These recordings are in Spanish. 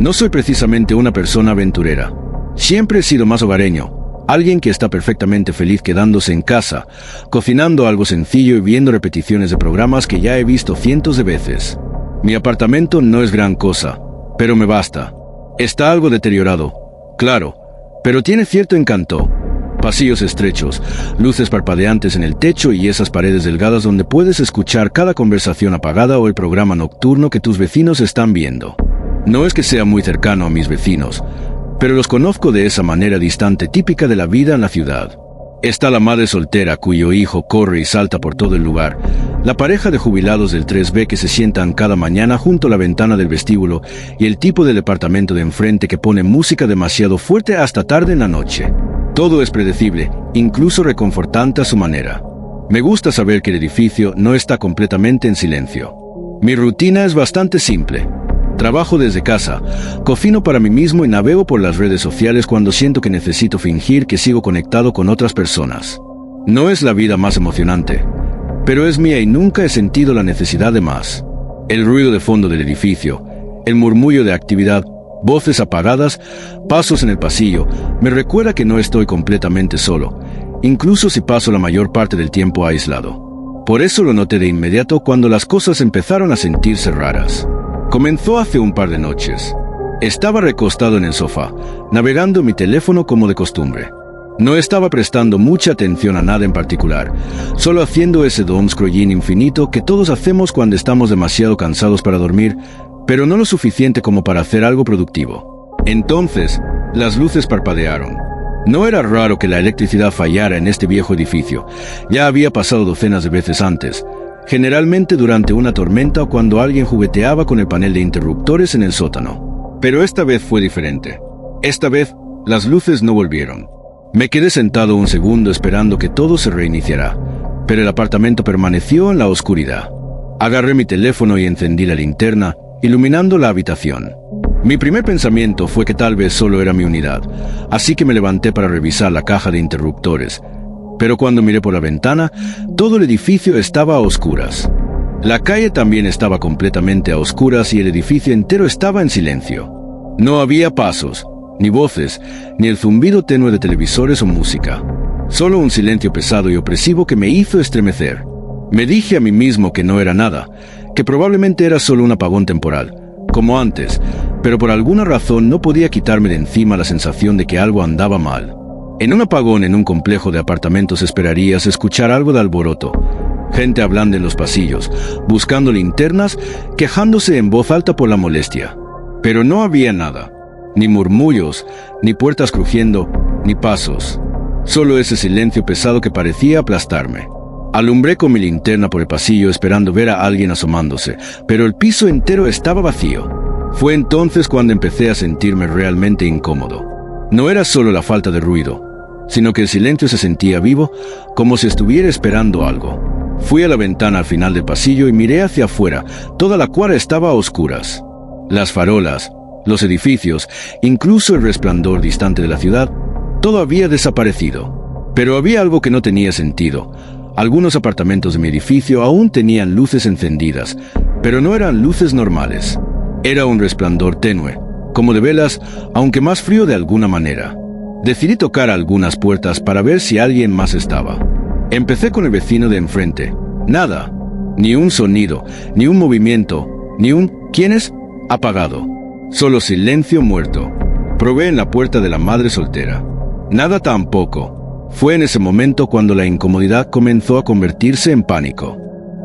No soy precisamente una persona aventurera. Siempre he sido más hogareño. Alguien que está perfectamente feliz quedándose en casa, cocinando algo sencillo y viendo repeticiones de programas que ya he visto cientos de veces. Mi apartamento no es gran cosa, pero me basta. Está algo deteriorado, claro, pero tiene cierto encanto. Pasillos estrechos, luces parpadeantes en el techo y esas paredes delgadas donde puedes escuchar cada conversación apagada o el programa nocturno que tus vecinos están viendo. No es que sea muy cercano a mis vecinos, pero los conozco de esa manera distante típica de la vida en la ciudad. Está la madre soltera cuyo hijo corre y salta por todo el lugar, la pareja de jubilados del 3B que se sientan cada mañana junto a la ventana del vestíbulo y el tipo del departamento de enfrente que pone música demasiado fuerte hasta tarde en la noche. Todo es predecible, incluso reconfortante a su manera. Me gusta saber que el edificio no está completamente en silencio. Mi rutina es bastante simple. Trabajo desde casa, cocino para mí mismo y navego por las redes sociales cuando siento que necesito fingir que sigo conectado con otras personas. No es la vida más emocionante, pero es mía y nunca he sentido la necesidad de más. El ruido de fondo del edificio, el murmullo de actividad, voces apagadas, pasos en el pasillo, me recuerda que no estoy completamente solo, incluso si paso la mayor parte del tiempo aislado. Por eso lo noté de inmediato cuando las cosas empezaron a sentirse raras. Comenzó hace un par de noches. Estaba recostado en el sofá, navegando mi teléfono como de costumbre. No estaba prestando mucha atención a nada en particular, solo haciendo ese doom-scrolling infinito que todos hacemos cuando estamos demasiado cansados para dormir, pero no lo suficiente como para hacer algo productivo. Entonces, las luces parpadearon. No era raro que la electricidad fallara en este viejo edificio. Ya había pasado docenas de veces antes, generalmente durante una tormenta o cuando alguien jugueteaba con el panel de interruptores en el sótano. Pero esta vez fue diferente. Esta vez, las luces no volvieron. Me quedé sentado un segundo esperando que todo se reiniciara, pero el apartamento permaneció en la oscuridad. Agarré mi teléfono y encendí la linterna, iluminando la habitación. Mi primer pensamiento fue que tal vez solo era mi unidad, así que me levanté para revisar la caja de interruptores. Pero cuando miré por la ventana, todo el edificio estaba a oscuras. La calle también estaba completamente a oscuras y el edificio entero estaba en silencio. No había pasos, ni voces, ni el zumbido tenue de televisores o música. Solo un silencio pesado y opresivo que me hizo estremecer. Me dije a mí mismo que no era nada, que probablemente era solo un apagón temporal, como antes, pero por alguna razón no podía quitarme de encima la sensación de que algo andaba mal. En un apagón en un complejo de apartamentos esperarías escuchar algo de alboroto. Gente hablando en los pasillos, buscando linternas, quejándose en voz alta por la molestia. Pero no había nada. Ni murmullos, ni puertas crujiendo, ni pasos. Solo ese silencio pesado que parecía aplastarme. Alumbré con mi linterna por el pasillo esperando ver a alguien asomándose, pero el piso entero estaba vacío. Fue entonces cuando empecé a sentirme realmente incómodo. No era solo la falta de ruido, sino que el silencio se sentía vivo, como si estuviera esperando algo. Fui a la ventana al final del pasillo y miré hacia afuera, toda la cuadra estaba a oscuras. Las farolas, los edificios, incluso el resplandor distante de la ciudad, todo había desaparecido. Pero había algo que no tenía sentido. Algunos apartamentos de mi edificio aún tenían luces encendidas, pero no eran luces normales. Era un resplandor tenue, como de velas, aunque más frío de alguna manera. Decidí tocar algunas puertas para ver si alguien más estaba. Empecé con el vecino de enfrente. Nada. Ni un sonido, ni un movimiento, ni un ¿quién es? Apagado. Solo silencio muerto. Probé en la puerta de la madre soltera. Nada tampoco. Fue en ese momento cuando la incomodidad comenzó a convertirse en pánico.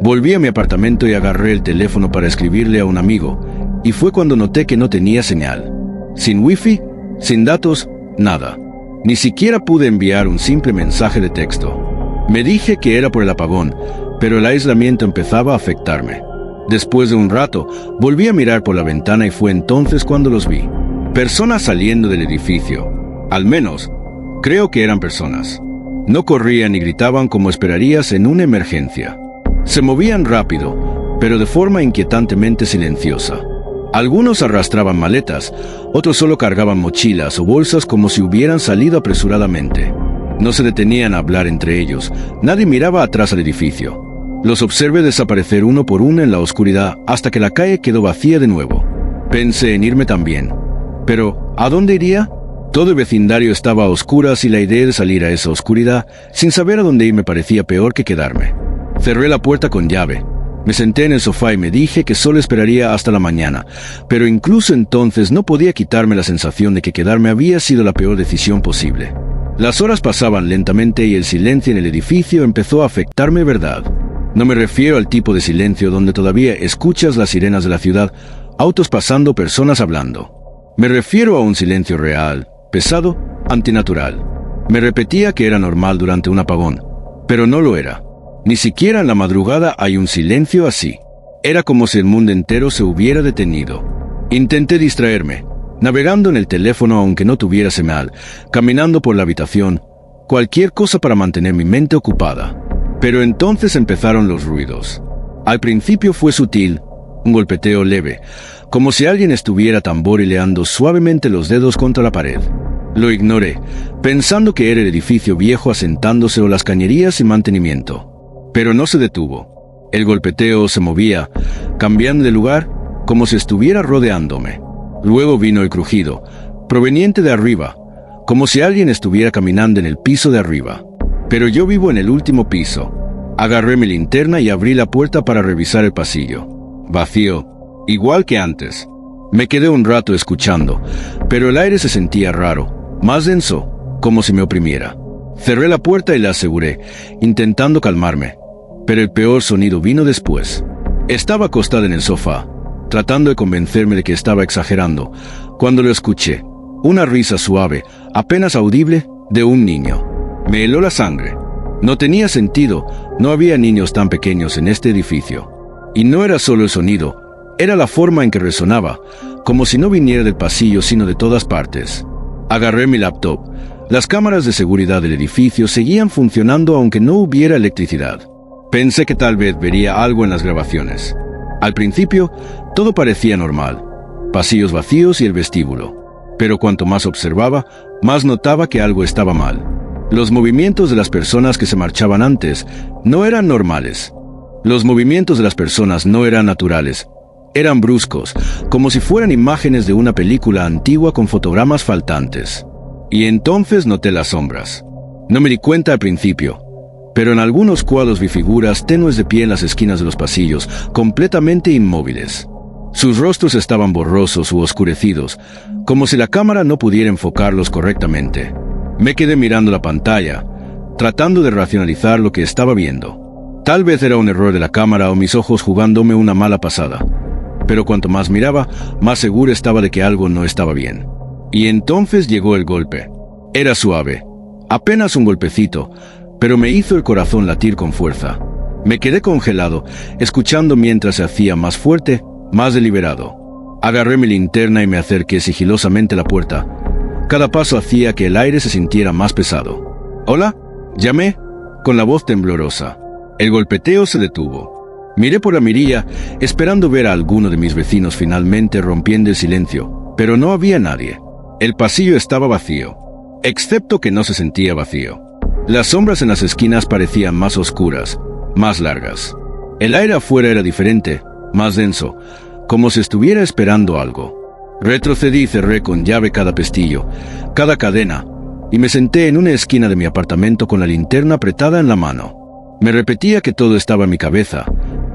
Volví a mi apartamento y agarré el teléfono para escribirle a un amigo, y fue cuando noté que no tenía señal. Sin wifi, sin datos, nada. Ni siquiera pude enviar un simple mensaje de texto. Me dije que era por el apagón, pero el aislamiento empezaba a afectarme. Después de un rato, volví a mirar por la ventana y fue entonces cuando los vi. Personas saliendo del edificio. Al menos, creo que eran personas. No corrían ni gritaban como esperarías en una emergencia. Se movían rápido, pero de forma inquietantemente silenciosa. Algunos arrastraban maletas, otros solo cargaban mochilas o bolsas como si hubieran salido apresuradamente. No se detenían a hablar entre ellos, nadie miraba atrás al edificio. Los observé desaparecer uno por uno en la oscuridad hasta que la calle quedó vacía de nuevo. Pensé en irme también, Pero, ¿a dónde iría? Todo el vecindario estaba a oscuras y la idea de salir a esa oscuridad, sin saber a dónde ir, me parecía peor que quedarme. Cerré la puerta con llave. Me senté en el sofá y me dije que solo esperaría hasta la mañana, pero incluso entonces no podía quitarme la sensación de que quedarme había sido la peor decisión posible. Las horas pasaban lentamente y el silencio en el edificio empezó a afectarme, ¿verdad? No me refiero al tipo de silencio donde todavía escuchas las sirenas de la ciudad, autos pasando, personas hablando. Me refiero a un silencio real, pesado, antinatural. Me repetía que era normal durante un apagón, pero no lo era. Ni siquiera en la madrugada hay un silencio así. Era como si el mundo entero se hubiera detenido. Intenté distraerme, navegando en el teléfono aunque no tuviera señal, caminando por la habitación, cualquier cosa para mantener mi mente ocupada. Pero entonces empezaron los ruidos. Al principio fue sutil, un golpeteo leve, como si alguien estuviera tamborileando suavemente los dedos contra la pared. Lo ignoré, pensando que era el edificio viejo asentándose o las cañerías sin mantenimiento. Pero no se detuvo. El golpeteo se movía, cambiando de lugar, como si estuviera rodeándome. Luego vino el crujido, proveniente de arriba, como si alguien estuviera caminando en el piso de arriba. Pero yo vivo en el último piso. Agarré mi linterna y abrí la puerta para revisar el pasillo. Vacío, igual que antes. Me quedé un rato escuchando, pero el aire se sentía raro, más denso, como si me oprimiera. Cerré la puerta y la aseguré, intentando calmarme, pero el peor sonido vino después. Estaba acostada en el sofá, tratando de convencerme de que estaba exagerando, cuando lo escuché, una risa suave, apenas audible, de un niño. Me heló la sangre. No tenía sentido, no había niños tan pequeños en este edificio. Y no era solo el sonido, era la forma en que resonaba, como si no viniera del pasillo sino de todas partes. Agarré mi laptop. Las cámaras de seguridad del edificio seguían funcionando aunque no hubiera electricidad. Pensé que tal vez vería algo en las grabaciones. Al principio, todo parecía normal. Pasillos vacíos y el vestíbulo. Pero cuanto más observaba, más notaba que algo estaba mal. Los movimientos de las personas que se marchaban antes no eran normales. Los movimientos de las personas no eran naturales. Eran bruscos, como si fueran imágenes de una película antigua con fotogramas faltantes. Y entonces noté las sombras. No me di cuenta al principio, pero en algunos cuadros vi figuras tenues de pie en las esquinas de los pasillos, completamente inmóviles. Sus rostros estaban borrosos u oscurecidos, como si la cámara no pudiera enfocarlos correctamente. Me quedé mirando la pantalla, tratando de racionalizar lo que estaba viendo. Tal vez era un error de la cámara o mis ojos jugándome una mala pasada. Pero cuanto más miraba, más seguro estaba de que algo no estaba bien. Y entonces llegó el golpe. Era suave, apenas un golpecito, pero me hizo el corazón latir con fuerza. Me quedé congelado, escuchando mientras se hacía más fuerte, más deliberado. Agarré mi linterna y me acerqué sigilosamente a la puerta. Cada paso hacía que el aire se sintiera más pesado. «¿Hola?», llamé, con la voz temblorosa. El golpeteo se detuvo. Miré por la mirilla, esperando ver a alguno de mis vecinos finalmente rompiendo el silencio, pero no había nadie. El pasillo estaba vacío, excepto que no se sentía vacío. Las sombras en las esquinas parecían más oscuras, más largas. El aire afuera era diferente, más denso, como si estuviera esperando algo. Retrocedí y cerré con llave cada pestillo, cada cadena, y me senté en una esquina de mi apartamento con la linterna apretada en la mano. Me repetía que todo estaba en mi cabeza,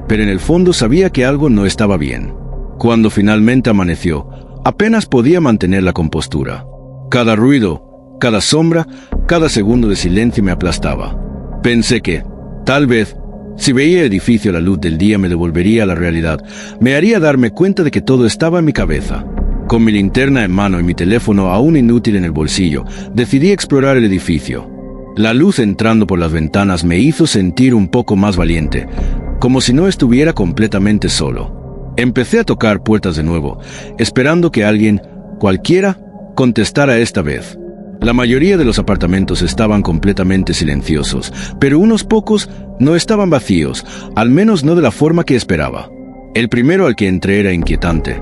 pero en el fondo sabía que algo no estaba bien. Cuando finalmente amaneció, apenas podía mantener la compostura. Cada ruido, cada sombra, cada segundo de silencio me aplastaba. Pensé que, tal vez, si veía el edificio a la luz del día me devolvería a la realidad, me haría darme cuenta de que todo estaba en mi cabeza. Con mi linterna en mano y mi teléfono aún inútil en el bolsillo, decidí explorar el edificio. La luz entrando por las ventanas me hizo sentir un poco más valiente, como si no estuviera completamente solo. Empecé a tocar puertas de nuevo, esperando que alguien, cualquiera, contestara esta vez. La mayoría de los apartamentos estaban completamente silenciosos, pero unos pocos no estaban vacíos, al menos no de la forma que esperaba. El primero al que entré era inquietante,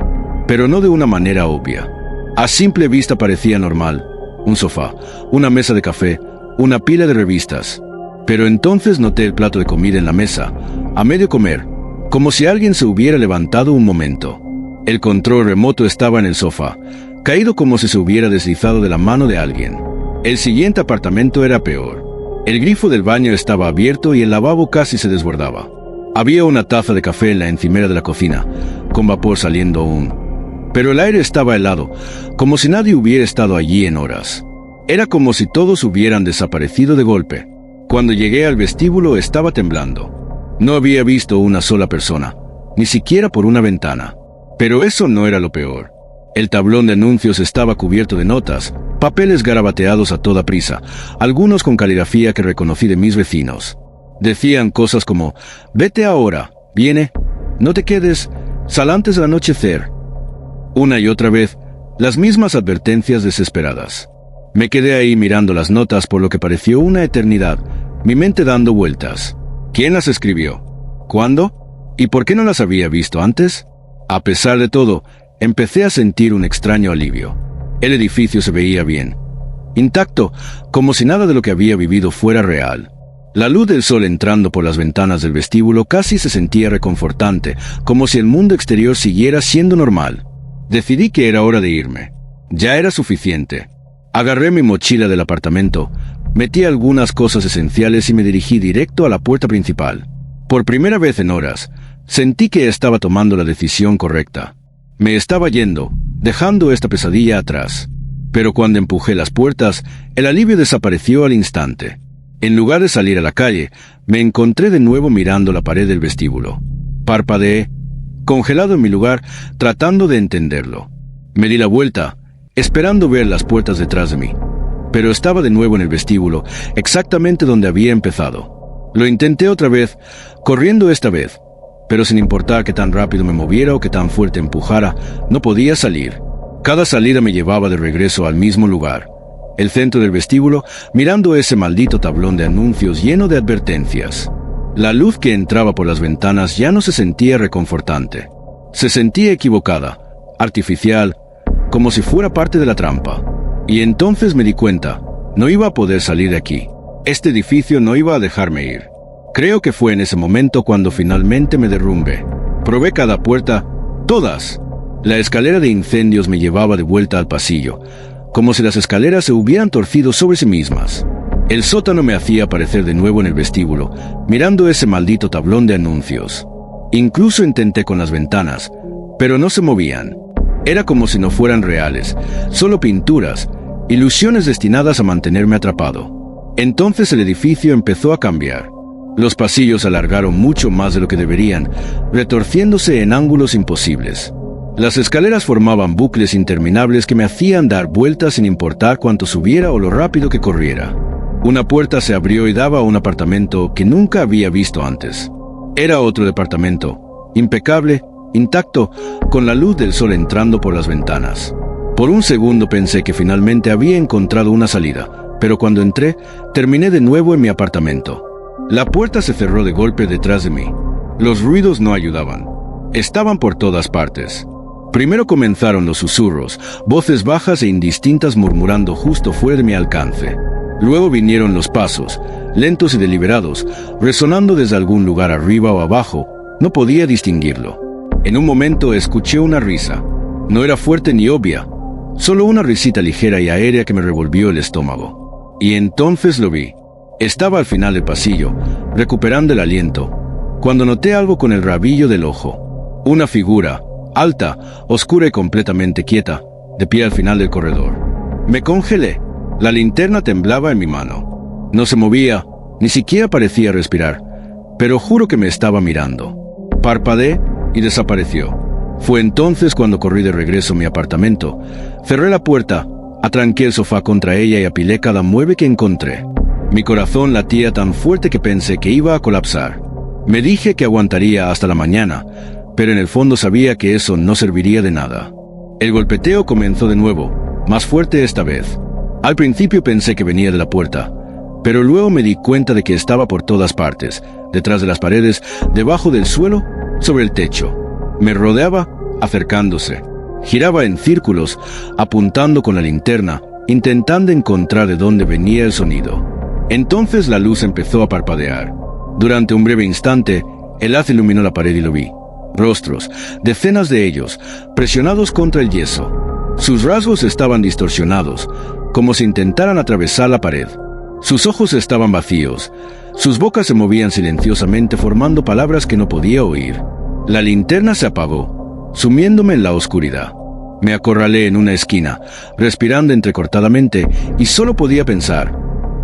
pero no de una manera obvia. A simple vista parecía normal: un sofá, una mesa de café, una pila de revistas. Pero entonces noté el plato de comida en la mesa, a medio comer, como si alguien se hubiera levantado un momento. El control remoto estaba en el sofá, caído como si se hubiera deslizado de la mano de alguien. El siguiente apartamento era peor. El grifo del baño estaba abierto y el lavabo casi se desbordaba. Había una taza de café en la encimera de la cocina, con vapor saliendo aún. Pero el aire estaba helado, como si nadie hubiera estado allí en horas. Era como si todos hubieran desaparecido de golpe. Cuando llegué al vestíbulo estaba temblando. No había visto una sola persona, ni siquiera por una ventana. Pero eso no era lo peor. El tablón de anuncios estaba cubierto de notas, papeles garabateados a toda prisa, algunos con caligrafía que reconocí de mis vecinos. Decían cosas como: vete ahora, viene, no te quedes, sal antes del anochecer. Una y otra vez, las mismas advertencias desesperadas. Me quedé ahí mirando las notas por lo que pareció una eternidad, mi mente dando vueltas. ¿Quién las escribió? ¿Cuándo? ¿Y por qué no las había visto antes? A pesar de todo, empecé a sentir un extraño alivio. El edificio se veía bien, intacto, como si nada de lo que había vivido fuera real. La luz del sol entrando por las ventanas del vestíbulo casi se sentía reconfortante, como si el mundo exterior siguiera siendo normal. Decidí que era hora de irme. Ya era suficiente. Agarré mi mochila del apartamento, metí algunas cosas esenciales y me dirigí directo a la puerta principal. Por primera vez en horas, sentí que estaba tomando la decisión correcta. Me estaba yendo, dejando esta pesadilla atrás. Pero cuando empujé las puertas, el alivio desapareció al instante. En lugar de salir a la calle, me encontré de nuevo mirando la pared del vestíbulo. Parpadeé, congelado en mi lugar, tratando de entenderlo. Me di la vuelta, esperando ver las puertas detrás de mí. Pero estaba de nuevo en el vestíbulo, exactamente donde había empezado. Lo intenté otra vez, corriendo esta vez, pero sin importar qué tan rápido me moviera o qué tan fuerte empujara, no podía salir. Cada salida me llevaba de regreso al mismo lugar. El centro del vestíbulo, mirando ese maldito tablón de anuncios lleno de advertencias. La luz que entraba por las ventanas ya no se sentía reconfortante. Se sentía equivocada, artificial, como si fuera parte de la trampa. Y entonces me di cuenta, no iba a poder salir de aquí. Este edificio no iba a dejarme ir. Creo que fue en ese momento cuando finalmente me derrumbé. Probé cada puerta, todas. La escalera de incendios me llevaba de vuelta al pasillo, como si las escaleras se hubieran torcido sobre sí mismas. El sótano me hacía aparecer de nuevo en el vestíbulo, mirando ese maldito tablón de anuncios. Incluso intenté con las ventanas, pero no se movían. Era como si no fueran reales, solo pinturas, ilusiones destinadas a mantenerme atrapado. Entonces el edificio empezó a cambiar. Los pasillos alargaron mucho más de lo que deberían, retorciéndose en ángulos imposibles. Las escaleras formaban bucles interminables que me hacían dar vueltas sin importar cuánto subiera o lo rápido que corriera. Una puerta se abrió y daba a un apartamento que nunca había visto antes. Era otro departamento, impecable, intacto, con la luz del sol entrando por las ventanas. Por un segundo pensé que finalmente había encontrado una salida, pero cuando entré, terminé de nuevo en mi apartamento. La puerta se cerró de golpe detrás de mí. Los ruidos no ayudaban. Estaban por todas partes. Primero comenzaron los susurros, voces bajas e indistintas murmurando justo fuera de mi alcance. Luego vinieron los pasos, lentos y deliberados, resonando desde algún lugar arriba o abajo. No podía distinguirlo. En un momento escuché una risa. No era fuerte ni obvia, solo una risita ligera y aérea que me revolvió el estómago. Y entonces lo vi. Estaba al final del pasillo, recuperando el aliento, cuando noté algo con el rabillo del ojo. Una figura, alta, oscura y completamente quieta, de pie al final del corredor. Me congelé. La linterna temblaba en mi mano. No se movía, ni siquiera parecía respirar, pero juro que me estaba mirando. Parpadeé y desapareció. Fue entonces cuando corrí de regreso a mi apartamento. Cerré la puerta, atranqué el sofá contra ella y apilé cada mueble que encontré. Mi corazón latía tan fuerte que pensé que iba a colapsar. Me dije que aguantaría hasta la mañana, pero en el fondo sabía que eso no serviría de nada. El golpeteo comenzó de nuevo, más fuerte esta vez. Al principio pensé que venía de la puerta, pero luego me di cuenta de que estaba por todas partes, detrás de las paredes, debajo del suelo, sobre el techo. Me rodeaba, acercándose. Giraba en círculos, apuntando con la linterna, intentando encontrar de dónde venía el sonido. Entonces la luz empezó a parpadear. Durante un breve instante, el haz iluminó la pared y lo vi. Rostros, decenas de ellos, presionados contra el yeso. Sus rasgos estaban distorsionados, como si intentaran atravesar la pared. Sus ojos estaban vacíos. Sus bocas se movían silenciosamente formando palabras que no podía oír. La linterna se apagó, sumiéndome en la oscuridad. Me acorralé en una esquina, respirando entrecortadamente, y solo podía pensar: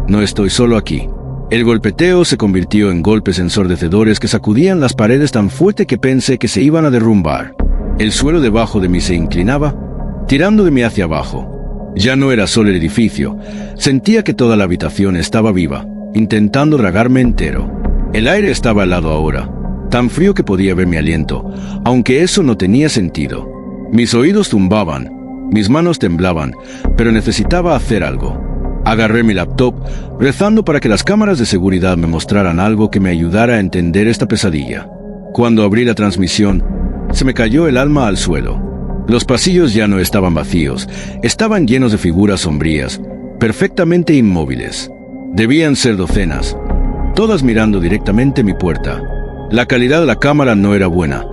no estoy solo aquí. El golpeteo se convirtió en golpes ensordecedores que sacudían las paredes tan fuerte que pensé que se iban a derrumbar. El suelo debajo de mí se inclinaba, tirando de mí hacia abajo. Ya no era solo el edificio, sentía que toda la habitación estaba viva, intentando tragarme entero. El aire estaba helado ahora, tan frío que podía ver mi aliento, aunque eso no tenía sentido. Mis oídos zumbaban, mis manos temblaban, pero necesitaba hacer algo. Agarré mi laptop, rezando para que las cámaras de seguridad me mostraran algo que me ayudara a entender esta pesadilla. Cuando abrí la transmisión, se me cayó el alma al suelo. Los pasillos ya no estaban vacíos, estaban llenos de figuras sombrías, perfectamente inmóviles. Debían ser docenas, todas mirando directamente mi puerta. La calidad de la cámara no era buena,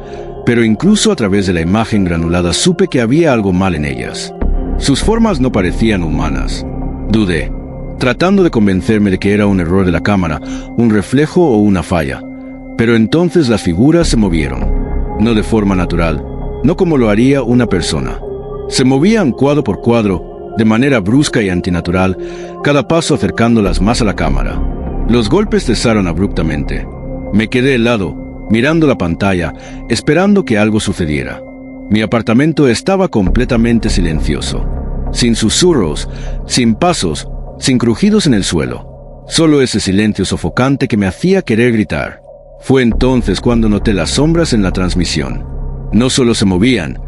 pero incluso a través de la imagen granulada supe que había algo mal en ellas. Sus formas no parecían humanas. Dudé, tratando de convencerme de que era un error de la cámara, un reflejo o una falla. Pero entonces las figuras se movieron, no de forma natural, no como lo haría una persona. Se movían cuadro por cuadro, de manera brusca y antinatural, cada paso acercándolas más a la cámara. Los golpes cesaron abruptamente. Me quedé helado, mirando la pantalla, esperando que algo sucediera. Mi apartamento estaba completamente silencioso. Sin susurros, sin pasos, sin crujidos en el suelo. Solo ese silencio sofocante que me hacía querer gritar. Fue entonces cuando noté las sombras en la transmisión. No solo se movían,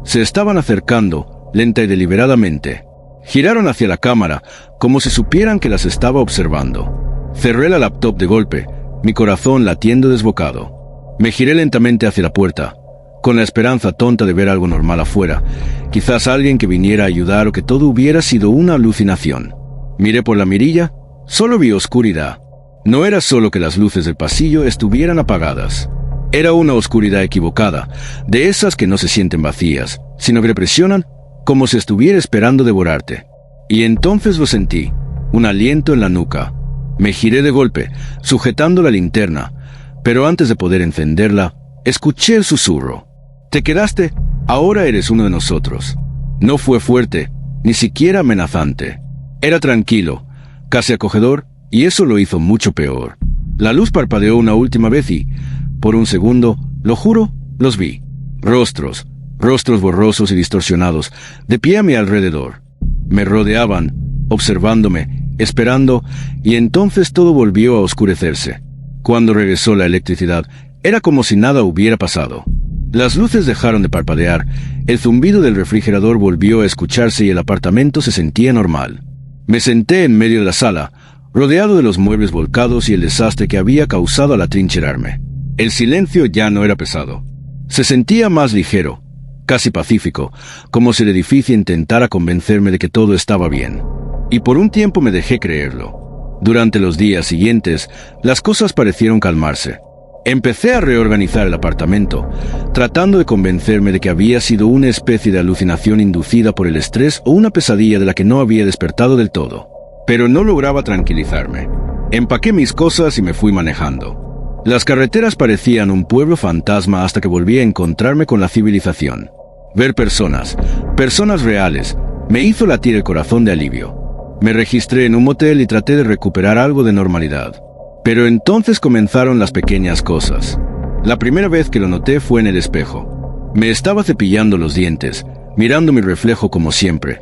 se estaban acercando, lenta y deliberadamente. Giraron hacia la cámara, como si supieran que las estaba observando. Cerré la laptop de golpe, mi corazón latiendo desbocado. Me giré lentamente hacia la puerta, con la esperanza tonta de ver algo normal afuera, quizás alguien que viniera a ayudar o que todo hubiera sido una alucinación. Miré por la mirilla, solo vi oscuridad. No era solo que las luces del pasillo estuvieran apagadas. Era una oscuridad equivocada, de esas que no se sienten vacías, sino que presionan como si estuviera esperando devorarte. Y entonces lo sentí, un aliento en la nuca. Me giré de golpe, sujetando la linterna, pero antes de poder encenderla, escuché el susurro. «Te quedaste, ahora eres uno de nosotros». No fue fuerte, ni siquiera amenazante. Era tranquilo, casi acogedor, y eso lo hizo mucho peor. La luz parpadeó una última vez y, por un segundo, lo juro, los vi. Rostros borrosos y distorsionados, de pie a mi alrededor. Me rodeaban, observándome, esperando, y entonces todo volvió a oscurecerse. Cuando regresó la electricidad, era como si nada hubiera pasado. Las luces dejaron de parpadear, el zumbido del refrigerador volvió a escucharse y el apartamento se sentía normal. Me senté en medio de la sala, rodeado de los muebles volcados y el desastre que había causado al atrincherarme. El silencio ya no era pesado. Se sentía más ligero, casi pacífico, como si el edificio intentara convencerme de que todo estaba bien. Y por un tiempo me dejé creerlo. Durante los días siguientes, las cosas parecieron calmarse. Empecé a reorganizar el apartamento, tratando de convencerme de que había sido una especie de alucinación inducida por el estrés o una pesadilla de la que no había despertado del todo. Pero no lograba tranquilizarme. Empaqué mis cosas y me fui manejando. Las carreteras parecían un pueblo fantasma hasta que volví a encontrarme con la civilización. Ver personas reales, me hizo latir el corazón de alivio. Me registré en un motel y traté de recuperar algo de normalidad. Pero entonces comenzaron las pequeñas cosas. La primera vez que lo noté fue en el espejo. Me estaba cepillando los dientes, mirando mi reflejo como siempre.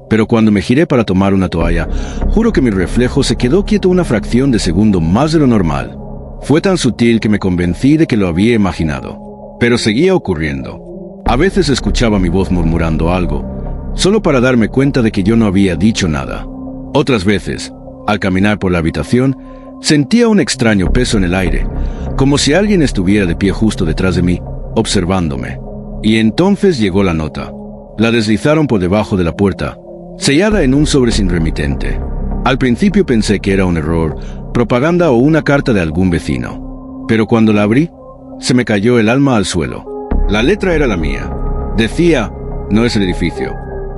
Pero cuando me giré para tomar una toalla, juro que mi reflejo se quedó quieto una fracción de segundo más de lo normal. Fue tan sutil que me convencí de que lo había imaginado. Pero seguía ocurriendo. A veces escuchaba mi voz murmurando algo, solo para darme cuenta de que yo no había dicho nada. Otras veces, al caminar por la habitación, sentía un extraño peso en el aire, como si alguien estuviera de pie justo detrás de mí, observándome. Y entonces llegó la nota. La deslizaron por debajo de la puerta, sellada en un sobre sin remitente. Al principio pensé que era un error, propaganda o una carta de algún vecino. Pero cuando la abrí, se me cayó el alma al suelo. La letra era la mía. Decía, no es el edificio,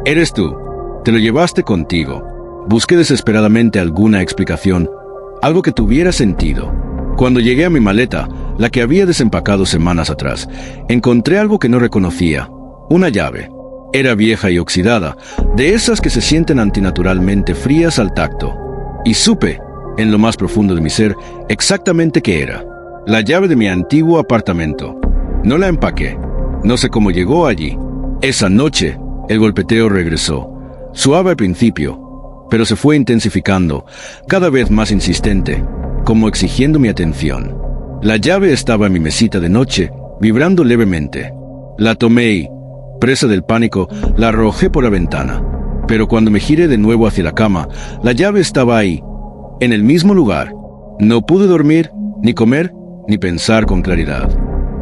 Eres tú. Te lo llevaste contigo. Busqué desesperadamente alguna explicación, algo que tuviera sentido. Cuando llegué a mi maleta, la que había desempacado semanas atrás, encontré algo que no reconocía. Una llave. Era vieja y oxidada, de esas que se sienten antinaturalmente frías al tacto. Y supe, en lo más profundo de mi ser, exactamente qué era. La llave de mi antiguo apartamento. No la empaqué. No sé cómo llegó allí. Esa noche, el golpeteo regresó. Suave al principio, pero se fue intensificando, cada vez más insistente, como exigiendo mi atención. La llave estaba en mi mesita de noche, vibrando levemente. La tomé y, presa del pánico, la arrojé por la ventana. Pero cuando me giré de nuevo hacia la cama, la llave estaba ahí, en el mismo lugar. No pude dormir, ni comer, ni pensar con claridad.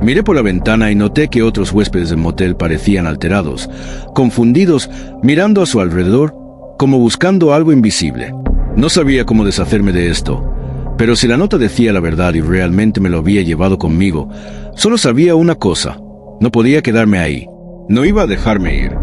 Miré por la ventana y noté que otros huéspedes del motel parecían alterados, confundidos, mirando a su alrededor, como buscando algo invisible. No sabía cómo deshacerme de esto, pero si la nota decía la verdad y realmente me lo había llevado conmigo, solo sabía una cosa: no podía quedarme ahí. No iba a dejarme ir.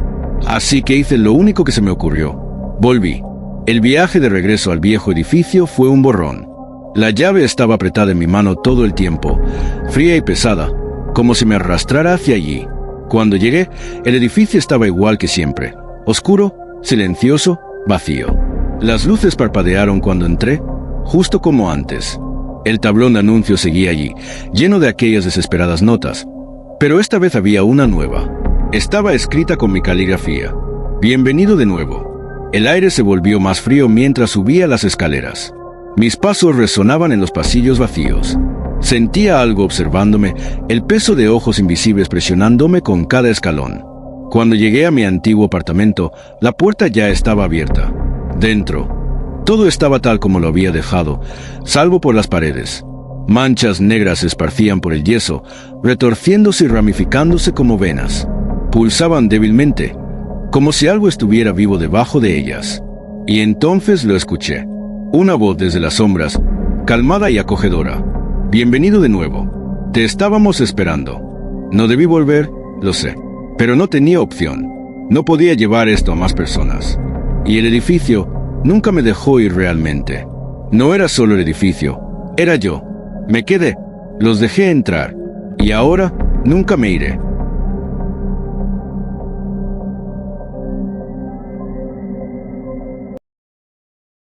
Así que hice lo único que se me ocurrió. Volví. El viaje de regreso al viejo edificio fue un borrón. La llave estaba apretada en mi mano todo el tiempo, fría y pesada, como si me arrastrara hacia allí. Cuando llegué, el edificio estaba igual que siempre, oscuro, silencioso, vacío. Las luces parpadearon cuando entré, justo como antes. El tablón de anuncios seguía allí, lleno de aquellas desesperadas notas, pero esta vez había una nueva. Estaba escrita con mi caligrafía: Bienvenido de nuevo. El aire se volvió más frío mientras subía las escaleras. Mis pasos resonaban en los pasillos vacíos. Sentía algo observándome, el peso de ojos invisibles presionándome con cada escalón. Cuando llegué a mi antiguo apartamento, la puerta ya estaba abierta. Dentro, todo estaba tal como lo había dejado, salvo por las paredes. Manchas negras se esparcían por el yeso, retorciéndose y ramificándose como venas. Pulsaban débilmente, como si algo estuviera vivo debajo de ellas. Y entonces lo escuché. Una voz desde las sombras, calmada y acogedora. Bienvenido de nuevo. Te estábamos esperando. No debí volver, lo sé, pero no tenía opción. No podía llevar esto a más personas. Y el edificio nunca me dejó ir realmente. No era solo el edificio, era yo. Me quedé, los dejé entrar, y ahora nunca me iré.